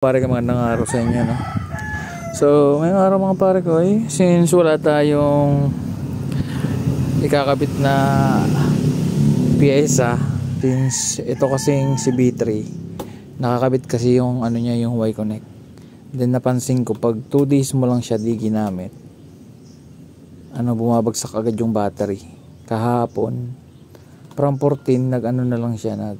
Pare ka, magandang araw sa inyo, no? So ngayong araw mga pare ko since wala tayong ikakabit na piyesa, since ito kasing si B3 nakakabit kasi yung ano niya, yung Y-Connect. Then napansin ko pag 2 days mo lang siya di ginamit, bumabagsak agad yung battery. Kahapon from 14 nag na lang siya,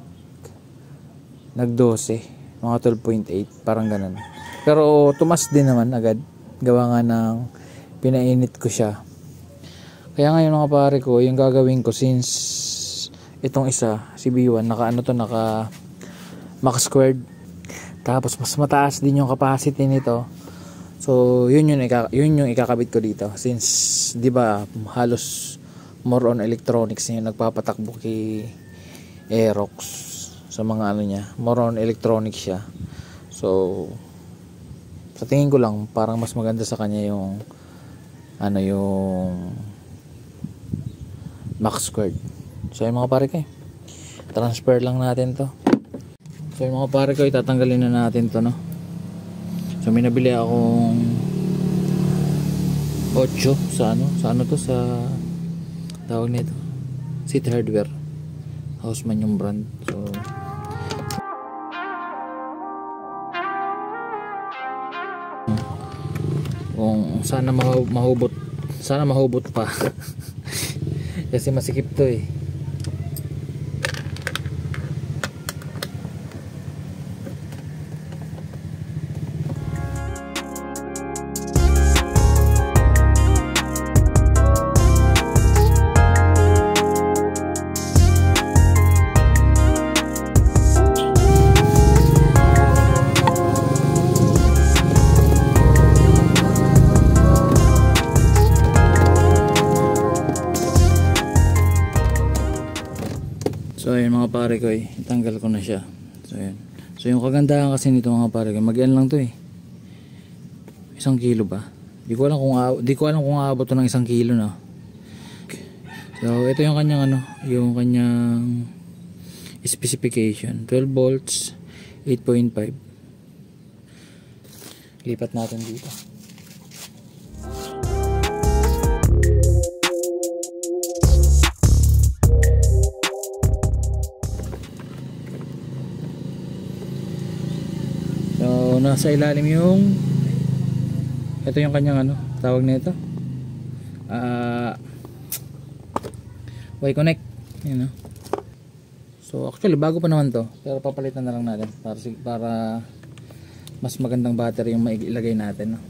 nag 12, mga 12.8, parang ganun. Pero tumas din naman agad, gawa nga ng pinainit ko siya. Kaya ngayon mga pare ko, yung gagawin ko, since itong isa, si B1, naka max squared, tapos mas mataas din yung capacity nito. So yun yung ikakabit ko dito, since di ba halos more on electronics yung nagpapatakbo kay Aerox. Sa mga niya, more on electronic siya. So sa tingin ko lang parang mas maganda sa kanya yung yung max squared. So yung mga pare ko, transfer lang natin to. So yung mga pare ko, itatanggalin na natin to, no. So may nabili akong 8 sa sa tawag nito, City Hardware, Houseman yung brand. So kung sana mahubot pa kasi masikip to So ayun mga pare ko, tanggal ko na siya. So ayun. So yung kagandahan kasi nito mga pare ko, mag-ian lang to 1 kilo ba? Di ko alam kung aabot to ng 1 kilo na. So ito yung kanyang yung kanyang specification. 12 volts, 8.5. Lipat natin dito. Nasa ilalim yung ito yung kanyang tawag na ito, Y-Connect, yun, So actually bago pa naman to, pero papalitan na lang natin para mas magandang battery yung mailagay natin, no?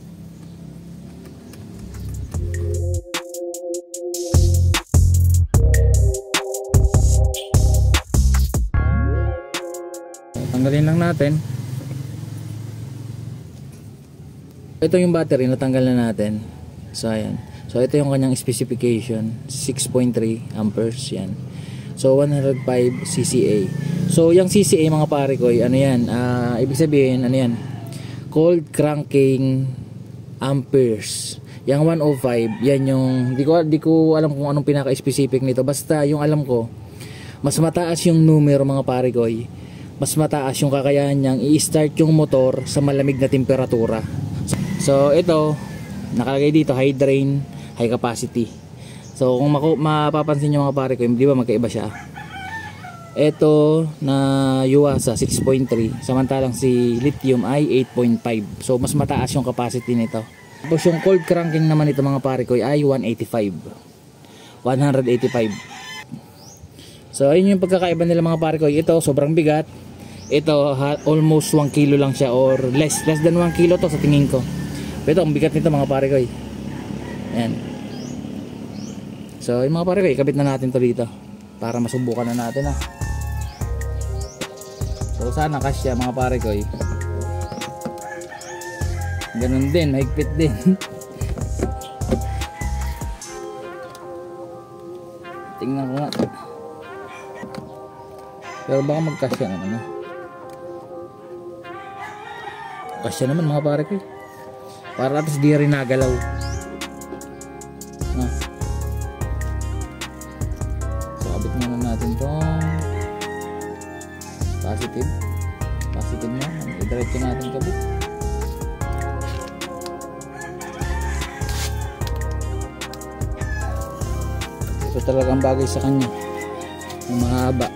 Tanggalin lang natin. Ito yung battery, natanggal na natin. So ayan. So ito yung kanyang specification, 6.3 amperes yan. So 105 CCA. So yung CCA mga pare ko, yan? Ibig sabihin yan? Cold cranking amperes. Yung 105, yan yung di ko alam kung anong pinaka-specific nito. Basta yung alam ko, mas mataas yung numero mga pare ko. Mas mataas yung kakayahan niyang i-start yung motor sa malamig na temperatura. So ito nakalagay dito, high drain, high capacity. So kung mapapansin nyo mga pare ko, di ba magkaiba siya? Ito na Yuasa 6.3, samantalang si lithium ay 8.5. So mas mataas yung capacity nito. Tapos yung cold cranking naman ito mga pare ko ay 185. So ayun yung pagkakaiba nila mga pare ko. Ito sobrang bigat. Ito almost 1 kilo lang siya, or less than 1 kilo to sa tingin ko. Pero ang bigat nito mga pare ko. Ayan. So yung mga pare ko, ikabit na natin to dito para masubukan na natin So sana kasya mga pare ko. Ganun din, mahigpit din. Tingnan ko nga. Pero baka magkasya naman Kasya naman mga pare ko. Para atas di rin nagalaw. So abit muna natin tong positive. Positive niya. I-drive dito natin kabit. Ito talagang bagay sa kanya, yung mahaba.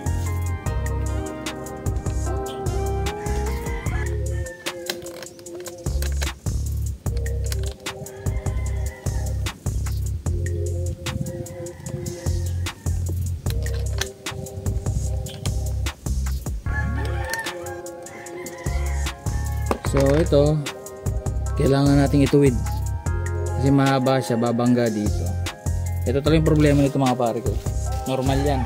So ito, kailangan nating ituwid kasi mahaba siya, babangga dito. Ito talaga yung problema nito mga pare ko. Normal yan.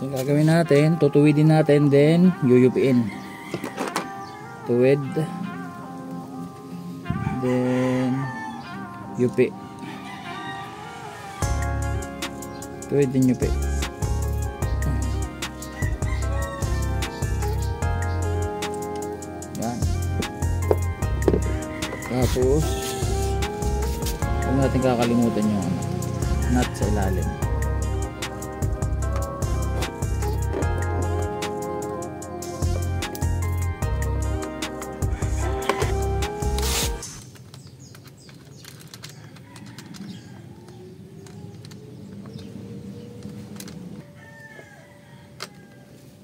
Yung gagawin natin, tutuwidin natin, then yuyupiin. Tuwid, then yupi. Tuwid din yupi. Yan. Tapos huwag natin kakalimutan yung nut sa ilalim.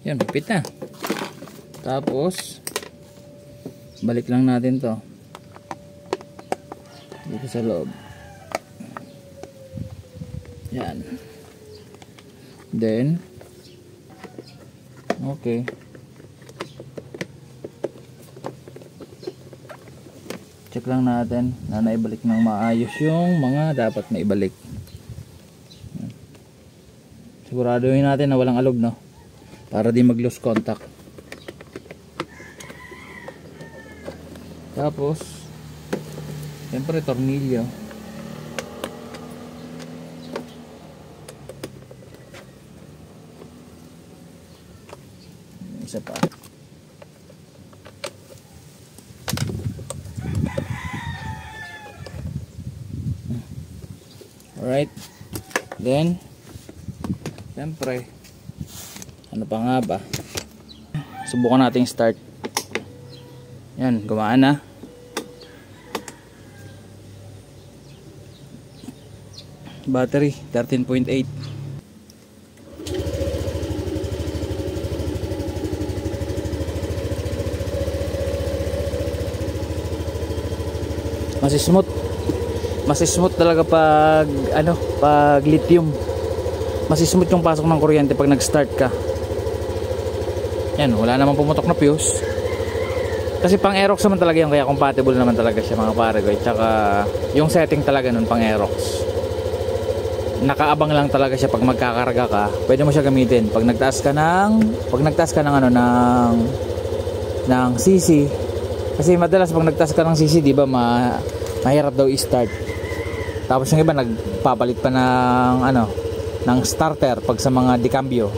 Yan, pipit na. Tapos balik lang natin to dito sa loob. Yan. Then okay, check lang natin na naibalik ng maayos yung mga dapat na ibalik. Siguraduhin natin na walang alog, no, para di mag lose contact. Tapos siyempre tornilyo. Isa pa. Alright. Then siyempre, ano pa nga ba, subukan nating start. Yan, gumaan na. Battery 13.8. Mas smooth talaga pag ano, pag lithium. Mas smooth yung pasok ng kuryente pag nag-start ka. Yan, wala namang pumutok na fuse. Kasi pang Aerox naman talaga yun, kaya compatible naman talaga siya mga pare ko. Tsaka yung setting talaga nun pang Aerox, nakaabang lang talaga siya pag magkakarga ka. Pwede mo siya gamitin pag nagtaas ka ng ano, ng CC. Kasi madalas pag nagtaas ka ng CC, di ba, mahirap daw i-start. Tapos yung iba nagpapalit pa ng ano, ng starter pag sa mga decambio.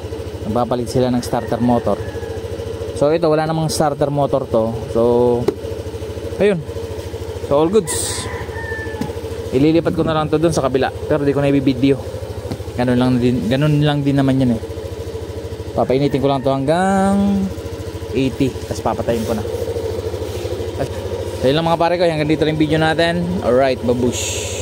Nagpapalit sila ng starter motor. So ito, wala namang starter motor to. So ayun. So all goods. Ililipat ko na lang to dun sa kabila, pero di ko na i-video. Ganun lang din naman yan eh. Papainitin ko lang to hanggang 80, tapos papatayin ko na. So yun lang mga pare ko, hanggang dito rin video natin. Alright, babush.